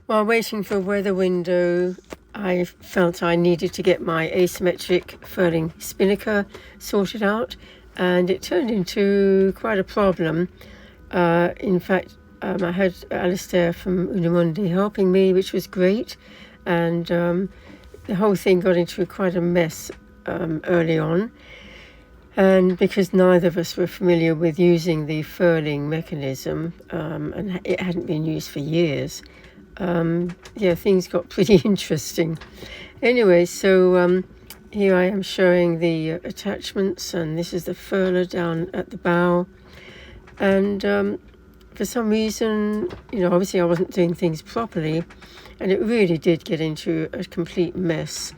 While waiting for a weather window, I felt I needed to get my asymmetric furling Spinnaker sorted out, and it turned into quite a problem. In fact, I had Alistair from Unamundi helping me, which was great, and the whole thing got into quite a mess early on. And because neither of us were familiar with using the furling mechanism, and it hadn't been used for years, yeah, things got pretty interesting. Anyway, so here I am showing the attachments, and this is the furler down at the bow. And for some reason, obviously I wasn't doing things properly, and it really did get into a complete mess,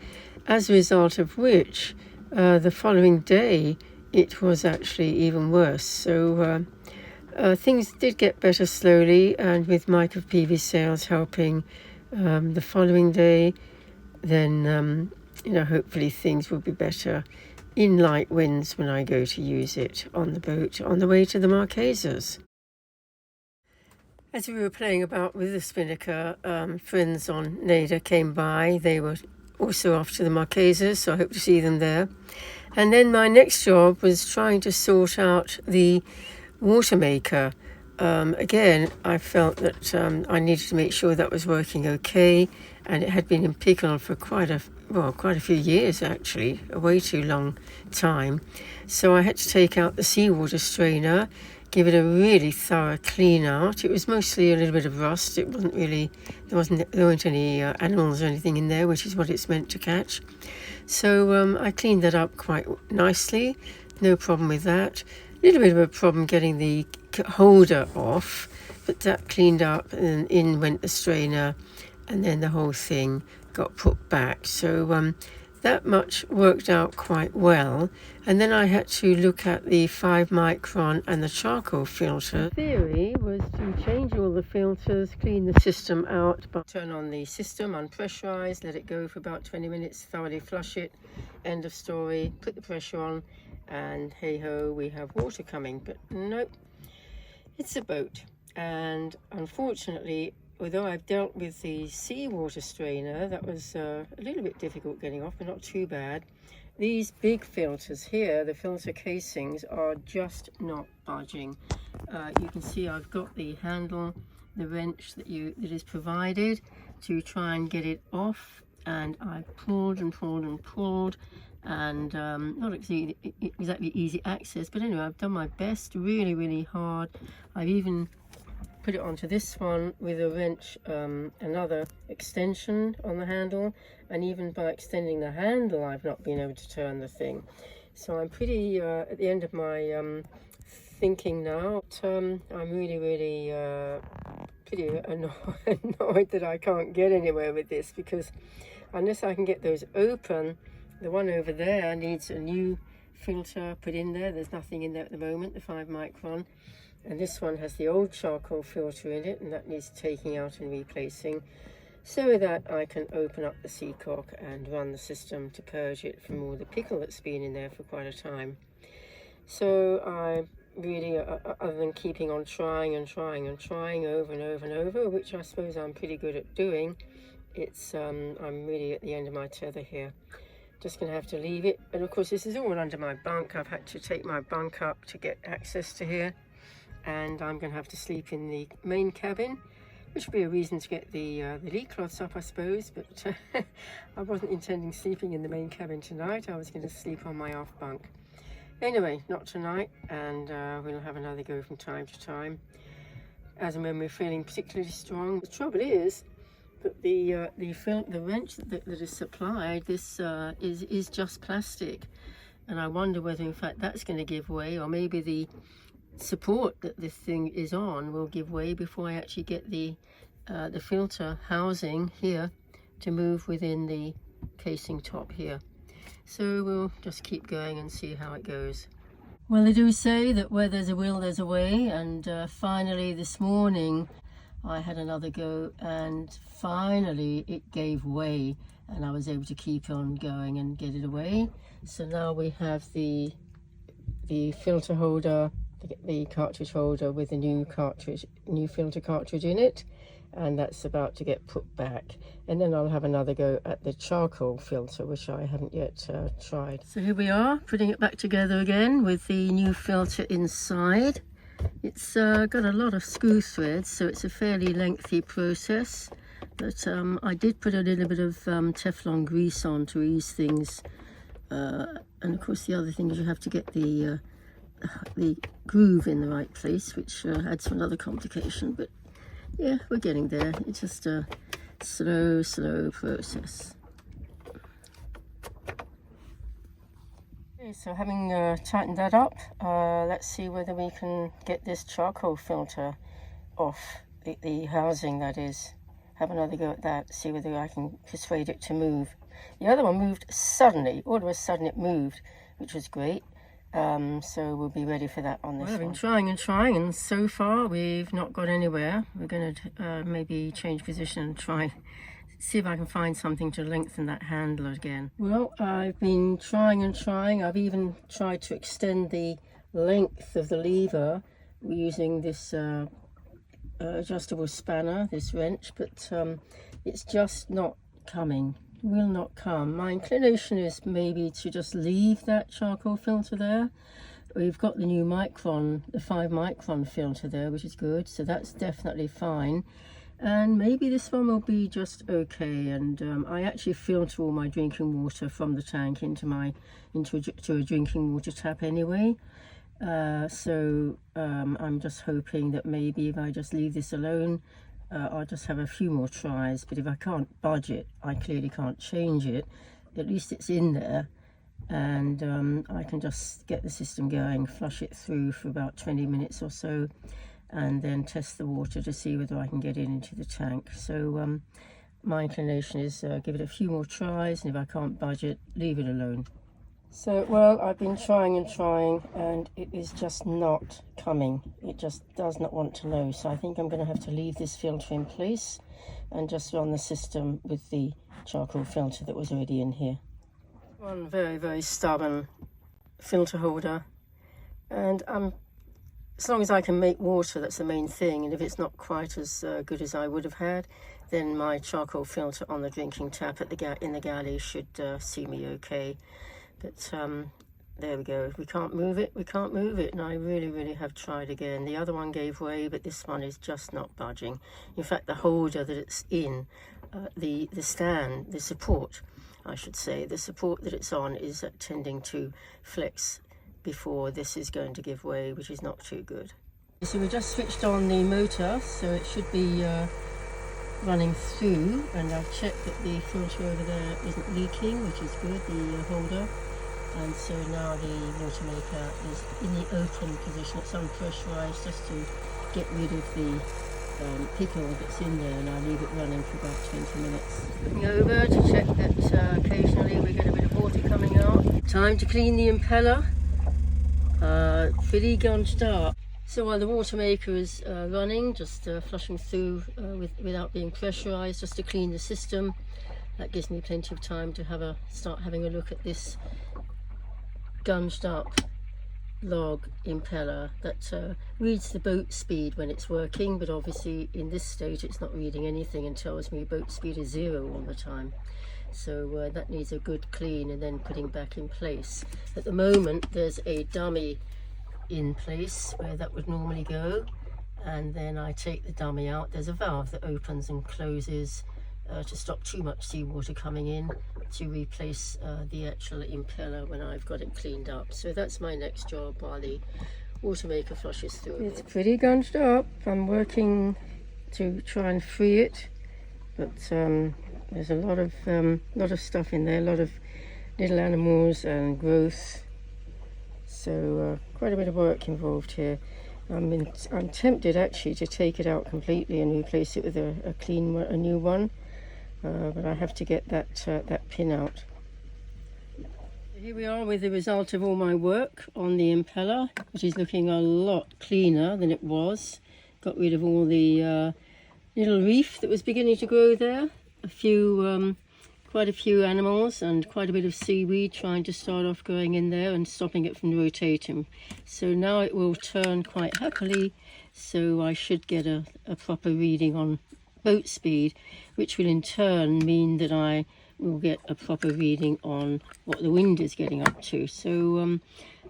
as a result of which the following day it was actually even worse. So things did get better slowly, and with Mike of PV Sales helping the following day, then hopefully things will be better in light winds when I go to use it on the boat on the way to the Marquesas. As we were playing about with the Spinnaker, friends on NADA came by. They were also off to the Marquesas, so I hope to see them there. And then my next job was trying to sort out the Watermaker. Again, I felt that I needed to make sure that was working okay, and it had been in pickle for quite a few years, actually, a way too long time. So I had to take out the seawater strainer, give it a really thorough clean out. It was mostly a little bit of rust. It wasn't really, there weren't any animals or anything in there, which is what it's meant to catch. So I cleaned that up quite nicely, no problem with that. A little bit of a problem getting the holder off, but that cleaned up, and in went the strainer, and then the whole thing got put back. So that much worked out quite well. And then I had to look at the 5 micron and the charcoal filter. The theory was to change all the filters, clean the system out, but turn on the system, unpressurize, let it go for about 20 minutes, thoroughly flush it, end of story, put the pressure on, and hey ho, we have water coming. But nope, it's a boat. And unfortunately, although I've dealt with the seawater strainer, that was a little bit difficult getting off, but not too bad. These big filters here, the filter casings, are just not budging. You can see I've got the handle, the wrench that is provided to try and get it off, and I pulled and pulled and pulled, and not exactly easy access, but anyway, I've done my best, really, really hard. I've even put it onto this one with a wrench, another extension on the handle, and even by extending the handle I've not been able to turn the thing. So I'm pretty at the end of my thinking now. I'm really pretty annoyed that I can't get anywhere with this, because unless I can get those open, the one over there needs a new filter put in there. There's nothing in there at the moment, the 5 micron. And this one has the old charcoal filter in it, and that needs taking out and replacing, so that I can open up the seacock and run the system to purge it from all the pickle that's been in there for quite a time. So I really, other than keeping on trying and trying and trying over and over and over, which I suppose I'm pretty good at doing, it's I'm really at the end of my tether here. Just going to have to leave it. And of course this is all under my bunk. I've had to take my bunk up to get access to here, and I'm going to have to sleep in the main cabin, which would be a reason to get the lee cloths up, I suppose, but I wasn't intending sleeping in the main cabin tonight. I was going to sleep on my off bunk. Anyway, not tonight, and we'll have another go from time to time, as and when we're feeling particularly strong. The trouble is that the wrench that is supplied, this is just plastic, and I wonder whether in fact that's going to give way, or maybe the support that this thing is on will give way before I actually get the filter housing here to move within the casing top here. So we'll just keep going and see how it goes. Well, they do say that where there's a will, there's a way, and finally this morning I had another go, and finally it gave way, and I was able to keep on going and get it away. So now we have the filter holder, the cartridge holder with a new filter cartridge in it, and that's about to get put back. And then I'll have another go at the charcoal filter, which I haven't yet tried. So here we are, putting it back together again with the new filter inside. It's got a lot of screw threads, so it's a fairly lengthy process. But I did put a little bit of Teflon grease on to ease things. And of course the other thing is you have to get the groove in the right place, which adds another complication. But yeah, we're getting there. It's just a slow process. Okay, so having tightened that up, let's see whether we can get this charcoal filter off the housing, that is. Have another go at that, see whether I can persuade it to move. The other one moved suddenly. All of a sudden it moved, which was great. So we'll be ready for that on this one. I've been trying, and so far we've not got anywhere. We're going to maybe change position and try, see if I can find something to lengthen that handle again. Well, I've been trying. I've even tried to extend the length of the lever using this adjustable spanner, this wrench, but it's just not coming. Will not come. My inclination is maybe to just leave that charcoal filter there. We've got the new micron, the 5 micron filter there, which is good, so that's definitely fine. And maybe this one will be just okay. And I actually filter all my drinking water from the tank into a drinking water tap anyway. So I'm just hoping that maybe if I just leave this alone, I'll just have a few more tries. But if I can't budge it, I clearly can't change it. At least it's in there, and I can just get the system going, flush it through for about 20 minutes or so, and then test the water to see whether I can get it into the tank. So my inclination is give it a few more tries, and if I can't budge it, leave it alone. So, well, I've been trying, and it is just not coming. It just does not want to know. So I think I'm going to have to leave this filter in place and just run the system with the charcoal filter that was already in here. One very stubborn filter holder, and as long as I can make water, that's the main thing. And if it's not quite as good as I would have had, then my charcoal filter on the drinking tap in the galley should see me okay. But there we go. We can't move it, and I really have tried again. The other one gave way, but this one is just not budging. In fact, the holder that it's in, the stand, the support, I should say, the support that it's on is tending to flex before this is going to give way, which is not too good. So we just switched on the motor, so it should be running through, and I've checked that the filter over there isn't leaking, which is good, the holder. And so now the Watermaker is in the open position. It's unpressurized just to get rid of the pickle that's in there, and I'll leave it running for about 20 minutes. Looking over to check that occasionally we get a bit of water coming out. Time to clean the impeller. Pretty gunged up. So while the Watermaker is running, just flushing through without being pressurized, just to clean the system. That gives me plenty of time to start having a look at this gunged up log impeller that reads the boat speed when it's working, but obviously in this state it's not reading anything and tells me boat speed is 0 all the time. So that needs a good clean and then putting back in place. At the moment there's a dummy in place where that would normally go, and then I take the dummy out. There's a valve that opens and closes to stop too much seawater coming in, to replace the actual impeller when I've got it cleaned up. So that's my next job while the Watermaker flushes through. It's pretty gunged up. I'm working to try and free it, but there's a lot of stuff in there, a lot of little animals and growth. So quite a bit of work involved here. I'm tempted actually to take it out completely and replace it with a new one. But I have to get that pin out. Here we are with the result of all my work on the impeller, which is looking a lot cleaner than it was. Got rid of all the little reef that was beginning to grow there. Quite a few animals and quite a bit of seaweed trying to start off going in there and stopping it from rotating. So now it will turn quite happily, so I should get a proper reading on boat speed, which will in turn mean that I will get a proper reading on what the wind is getting up to. So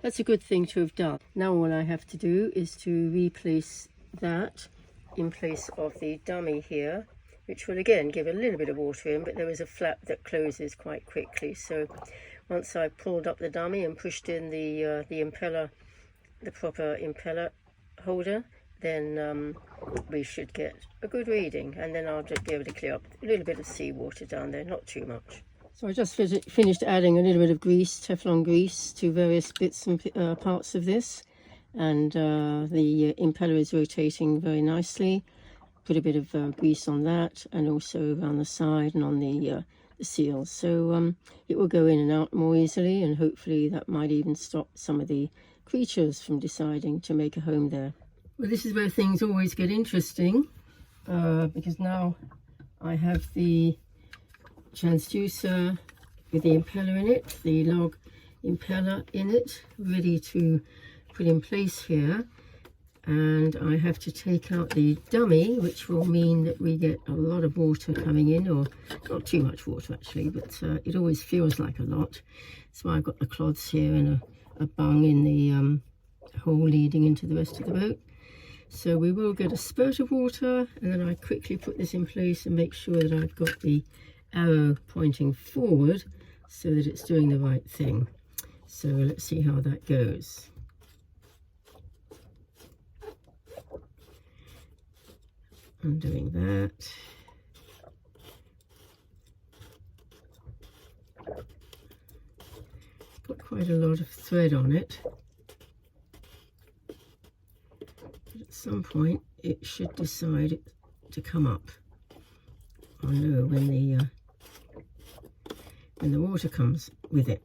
that's a good thing to have done. Now all I have to do is to replace that in place of the dummy here, which will again give a little bit of water in, but there is a flap that closes quite quickly. So once I pulled up the dummy and pushed in the impeller, the proper impeller holder, then we should get a good reading, and then I'll just be able to clear up a little bit of seawater down there, not too much. So I just finished adding a little bit of grease, Teflon grease, to various bits and parts of this, and the impeller is rotating very nicely. Put a bit of grease on that, and also around the side and on the seals, so it will go in and out more easily, and hopefully that might even stop some of the creatures from deciding to make a home there. Well, this is where things always get interesting, because now I have the transducer with the impeller in it, the log impeller in it, ready to put in place here. And I have to take out the dummy, which will mean that we get a lot of water coming in, or not too much water actually, but it always feels like a lot. That's why I've got the clods here and a bung in the hole leading into the rest of the boat. So we will get a spurt of water, and then I quickly put this in place and make sure that I've got the arrow pointing forward so that it's doing the right thing. So let's see how that goes. I'm doing that. It's got quite a lot of thread on it. But at some point it should decide to come up. I know when the water comes with it.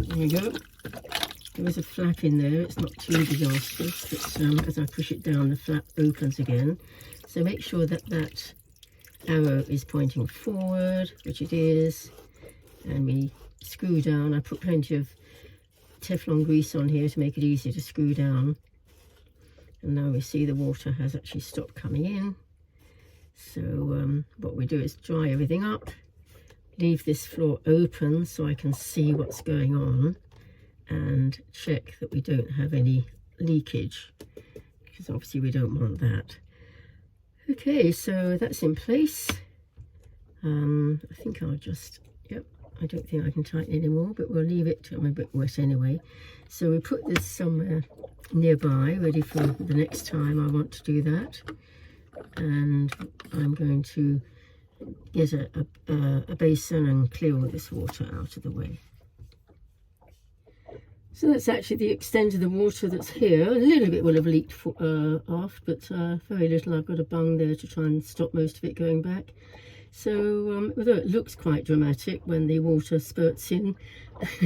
There we go. There is a flap in there, it's not too disastrous, but as I push it down the flap opens again. So make sure that that arrow is pointing forward, which it is, and we screw down. I put plenty of Teflon grease on here to make it easier to screw down. And now we see the water has actually stopped coming in. So what we do is dry everything up, leave this floor open so I can see what's going on, and check that we don't have any leakage, because obviously we don't want that. Okay, so that's in place. I think I'll just, yep, I don't think I can tighten anymore, but we'll leave it. I'm a bit wet anyway. So we put this somewhere nearby, ready for the next time I want to do that. And I'm going to get a basin and clear all this water out of the way. So that's actually the extent of the water that's here. A little bit will have leaked off, but very little. I've got a bung there to try and stop most of it going back. So although it looks quite dramatic when the water spurts in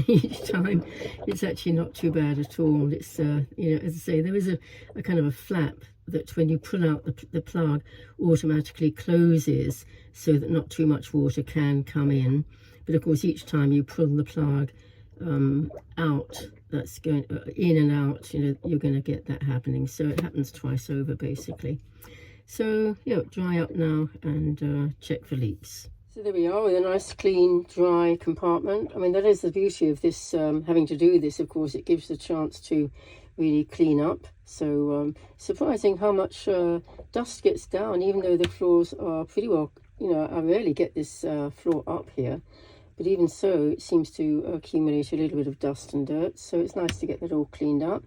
each time, it's actually not too bad at all. It's, you know, as I say, there is a kind of a flap that when you pull out the plug automatically closes so that not too much water can come in. But of course, each time you pull the plug out, that's going in and out, you know, you're going to get that happening. So it happens twice over basically. So yeah, dry up now and check for leaks. So there we are with a nice clean dry compartment. I mean, that is the beauty of this, having to do this. Of course, it gives the chance to really clean up. So surprising how much dust gets down, even though the floors are pretty well, you know, I rarely get this floor up here. But even so, it seems to accumulate a little bit of dust and dirt. So it's nice to get that all cleaned up.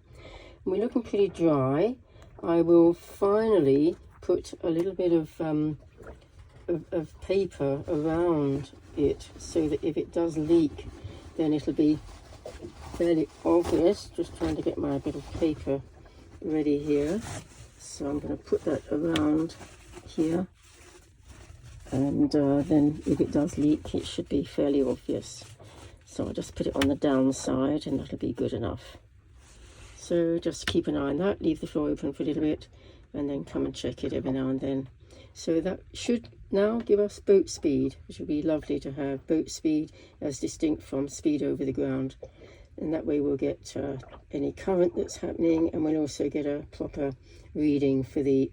And we're looking pretty dry. I will finally put a little bit of paper around it so that if it does leak, then it'll be fairly obvious. Just trying to get my bit of paper ready here. So I'm going to put that around here. And then if it does leak, it should be fairly obvious. So I'll just put it on the downside and that'll be good enough. So just keep an eye on that, leave the floor open for a little bit, and then come and check it every now and then. So that should now give us boat speed, which would be lovely to have boat speed as distinct from speed over the ground. and that way we'll get any current that's happening, and we'll also get a proper reading for the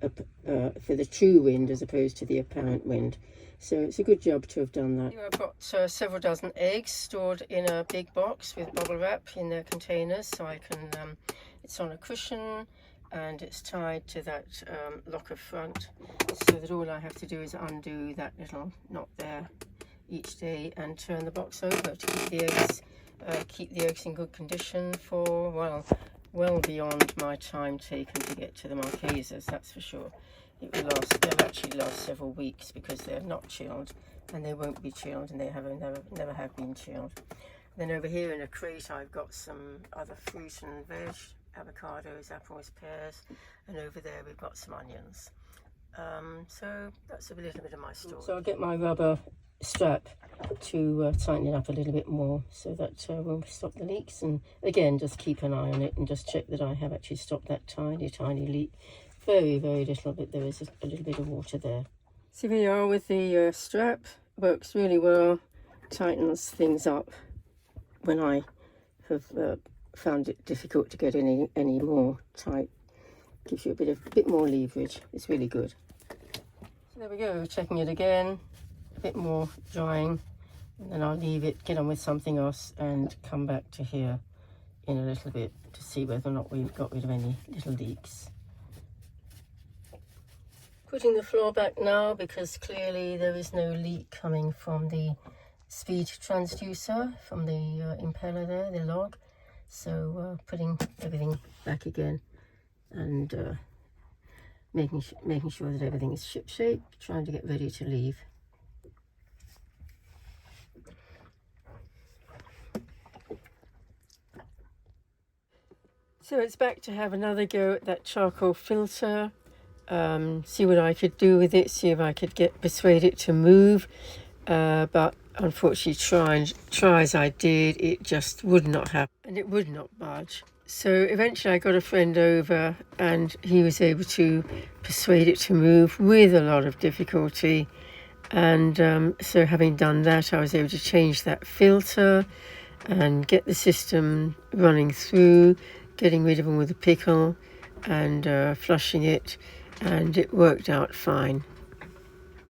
true wind as opposed to the apparent wind. So it's a good job to have done that. Here I've got several dozen eggs stored in a big box with bubble wrap in their containers, so I can it's on a cushion and it's tied to that locker front, so that all I have to do is undo that little knot there each day and turn the box over to keep the eggs in good condition for, well beyond my time taken to get to the Marquesas, that's for sure. They'll actually last several weeks because they're not chilled, and they won't be chilled, and they never have been chilled. Then over here in a crate I've got some other fruit and veg, avocados, apples, pears, and over there we've got some onions. So that's a little bit of my story. So I'll get my rubber strap to tighten it up a little bit more so that we'll stop the leaks, and again just keep an eye on it and just check that I have actually stopped that tiny leak. Very little bit, there is a little bit of water there. So here we are with the strap. Works really well, tightens things up when I have found it difficult to get any more tight. Gives you a bit more leverage. It's really good. So there we go, checking it again, a bit more drying, and then I'll leave it, get on with something else, and come back to here in a little bit to see whether or not we've got rid of any little leaks. Putting the floor back now because clearly there is no leak coming from the speed transducer, from the impeller there, the log. So putting everything back again and making sure that everything is shipshape, trying to get ready to leave. So it's back to have another go at that charcoal filter. See what I could do with it, see if I could persuade it to move, but unfortunately try as I did, it just would not happen, and it would not budge. So eventually I got a friend over and he was able to persuade it to move with a lot of difficulty, and so having done that, I was able to change that filter and get the system running through, getting rid of all the pickle and flushing it, and it worked out fine.